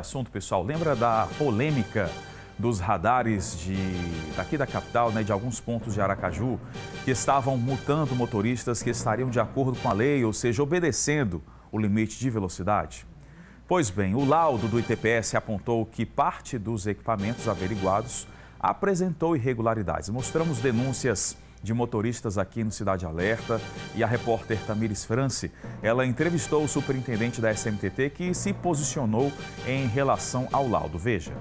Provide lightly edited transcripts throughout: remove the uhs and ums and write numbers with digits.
Assunto, pessoal, lembra da polêmica dos radares daqui da capital, de alguns pontos de Aracaju, que estavam multando motoristas que estariam de acordo com a lei, ou seja, obedecendo o limite de velocidade? Pois bem, o laudo do ITPS apontou que parte dos equipamentos averiguados apresentou irregularidades. Mostramos denúncias de motoristas aqui no Cidade Alerta e a repórter Tamires France, ela entrevistou o superintendente da SMTT que se posicionou em relação ao laudo. Veja.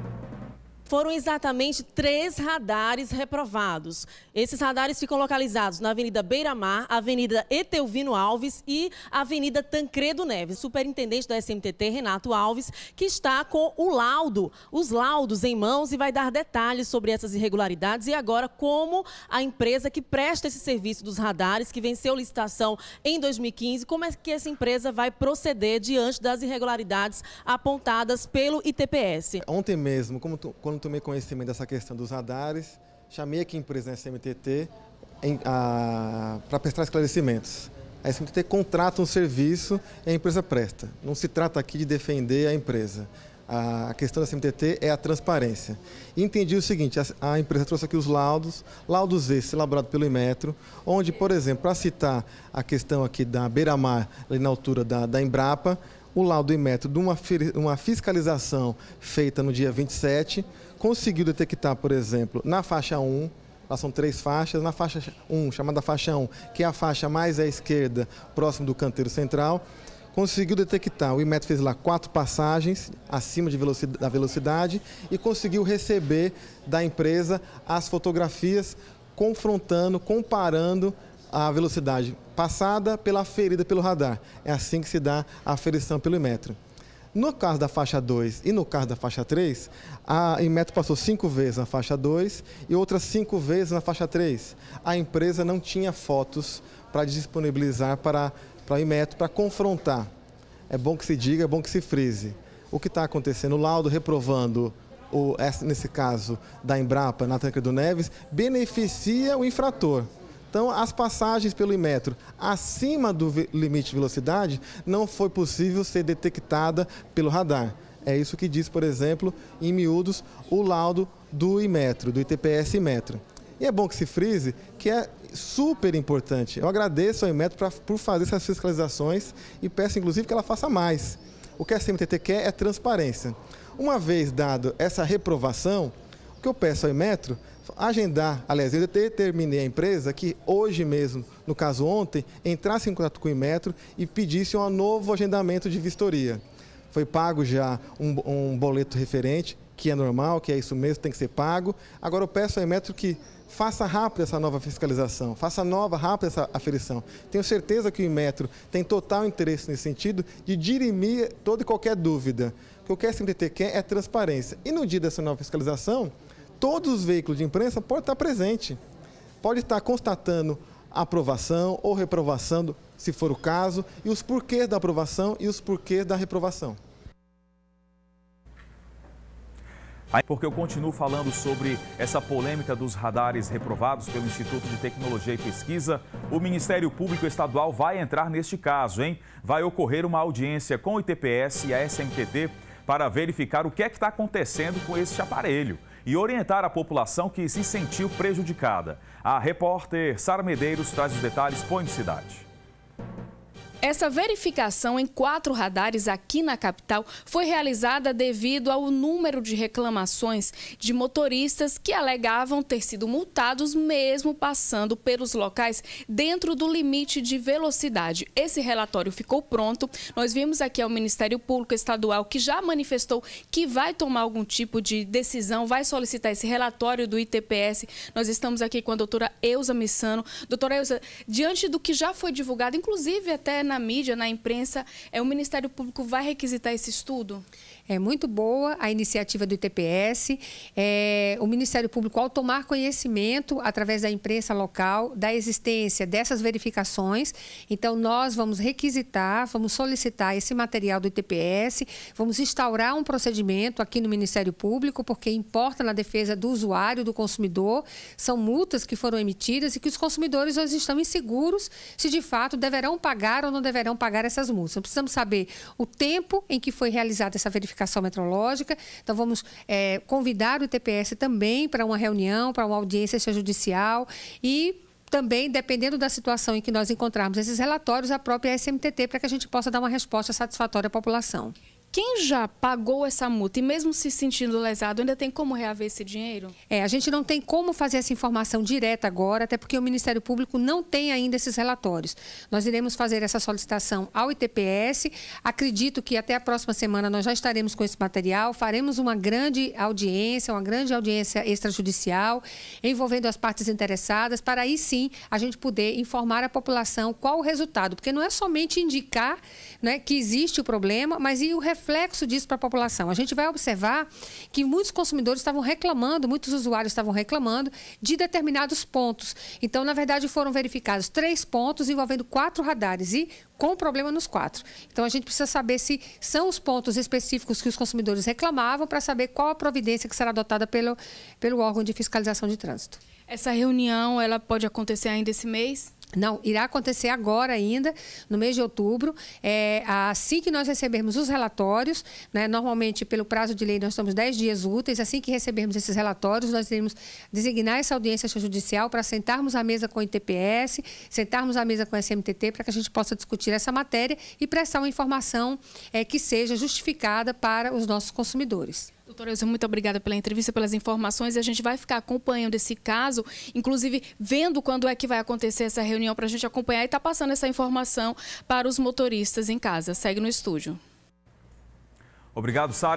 Foram exatamente 3 radares reprovados. Esses radares ficam localizados na Avenida Beira-Mar, Avenida Etelvino Alves e Avenida Tancredo Neves. O superintendente da SMTT, Renato Alves, que está com os laudos em mãos e vai dar detalhes sobre essas irregularidades e agora como a empresa que presta esse serviço dos radares, que venceu licitação em 2015, como é que essa empresa vai proceder diante das irregularidades apontadas pelo ITPS. Ontem mesmo, quando tomei conhecimento dessa questão dos radares, chamei aqui a empresa SMTT para prestar esclarecimentos. A SMTT contrata um serviço e a empresa presta. Não se trata aqui de defender a empresa. A questão da SMTT é a transparência. E entendi o seguinte, a empresa trouxe aqui os laudos esses elaborados pelo Inmetro, onde, por exemplo, para citar a questão aqui da Beira-Mar, ali na altura da Embrapa, o laudo do Inmetro de uma fiscalização feita no dia 27, conseguiu detectar, por exemplo, na faixa 1, lá são 3 faixas, na faixa 1, chamada faixa 1, que é a faixa mais à esquerda, próximo do canteiro central, conseguiu detectar, o Inmetro fez lá 4 passagens acima da velocidade e conseguiu receber da empresa as fotografias comparando a velocidade passada pela aferida pelo radar. É assim que se dá a aferição pelo Inmetro. No caso da faixa 2 e no caso da faixa 3, a Inmetro passou 5 vezes na faixa 2 e outras 5 vezes na faixa 3. A empresa não tinha fotos para disponibilizar para a Inmetro para confrontar. É bom que se diga, é bom que se frise. O que está acontecendo? O laudo reprovando, nesse caso da Embrapa, na Tancredo Neves, beneficia o infrator. Então, as passagens pelo Inmetro acima do limite de velocidade não foi possível ser detectada pelo radar. É isso que diz, por exemplo, em miúdos, o laudo do Inmetro, do ITPS Inmetro. E é bom que se frise que é super importante. Eu agradeço ao Inmetro por fazer essas fiscalizações e peço, inclusive, que ela faça mais. O que a SMTT quer é transparência. Uma vez dado essa reprovação, o que eu peço ao Inmetro agendar, aliás, eu determinei à empresa que hoje mesmo, no caso ontem, entrasse em contato com o Inmetro e pedisse um novo agendamento de vistoria. Foi pago já um boleto referente, que é normal, que é isso mesmo, tem que ser pago. Agora eu peço ao Inmetro que faça rápido essa nova fiscalização, faça rápida essa aferição. Tenho certeza que o Inmetro tem total interesse nesse sentido de dirimir toda e qualquer dúvida. O que a SMTT quer é transparência. E no dia dessa nova fiscalização, todos os veículos de imprensa podem estar presentes, pode estar constatando a aprovação ou reprovação, se for o caso, e os porquês da aprovação e os porquês da reprovação. Porque eu continuo falando sobre essa polêmica dos radares reprovados pelo Instituto de Tecnologia e Pesquisa, o Ministério Público Estadual vai entrar neste caso, hein? Vai ocorrer uma audiência com o ITPS e a SMTT para verificar o que é que está acontecendo com este aparelho e orientar a população que se sentiu prejudicada. A repórter Sara Medeiros traz os detalhes, põe de cidade. Essa verificação em 4 radares aqui na capital foi realizada devido ao número de reclamações de motoristas que alegavam ter sido multados mesmo passando pelos locais dentro do limite de velocidade. Esse relatório ficou pronto. Nós vimos aqui ao Ministério Público Estadual que já manifestou que vai tomar algum tipo de decisão, vai solicitar esse relatório do ITPS. Nós estamos aqui com a doutora Eusa Missano. Doutora Eusa, diante do que já foi divulgado, inclusive até na mídia, na imprensa, o Ministério Público vai requisitar esse estudo? É muito boa a iniciativa do ITPS. O Ministério Público, ao tomar conhecimento, através da imprensa local, da existência dessas verificações, então nós vamos requisitar, vamos solicitar esse material do ITPS, vamos instaurar um procedimento aqui no Ministério Público, porque importa na defesa do usuário, do consumidor. São multas que foram emitidas e que os consumidores hoje estão inseguros se de fato deverão pagar ou não deverão pagar essas multas. Precisamos saber o tempo em que foi realizada essa verificação, verificação metrológica. Então, vamos convidar o ITPS também para uma reunião, para uma audiência extrajudicial e também, dependendo da situação em que nós encontrarmos esses relatórios, a própria SMTT, para que a gente possa dar uma resposta satisfatória à população. Quem já pagou essa multa e mesmo se sentindo lesado, ainda tem como reaver esse dinheiro? A gente não tem como fazer essa informação direta agora, até porque o Ministério Público não tem ainda esses relatórios. Nós iremos fazer essa solicitação ao ITPS. Acredito que até a próxima semana nós já estaremos com esse material. Faremos uma grande audiência extrajudicial, envolvendo as partes interessadas, para aí sim a gente poder informar a população qual o resultado. Porque não é somente indicar, né, que existe o problema, mas e o reflexo disso para a população. A gente vai observar que muitos consumidores estavam reclamando, muitos usuários estavam reclamando de determinados pontos. Então, na verdade, foram verificados 3 pontos envolvendo 4 radares e com problema nos 4. Então, a gente precisa saber se são os pontos específicos que os consumidores reclamavam para saber qual a providência que será adotada pelo órgão de fiscalização de trânsito. Essa reunião, ela pode acontecer ainda esse mês? Não, irá acontecer agora ainda, no mês de outubro. Assim que nós recebermos os relatórios, né, normalmente pelo prazo de lei nós estamos 10 dias úteis, assim que recebermos esses relatórios, nós iremos designar essa audiência extrajudicial para sentarmos à mesa com o ITPS, sentarmos à mesa com a SMTT para que a gente possa discutir essa matéria e prestar uma informação que seja justificada para os nossos consumidores. Doutora Elza, muito obrigada pela entrevista, pelas informações. E a gente vai ficar acompanhando esse caso, inclusive vendo quando é que vai acontecer essa reunião para a gente acompanhar e estar passando essa informação para os motoristas em casa. Segue no estúdio. Obrigado, Sara.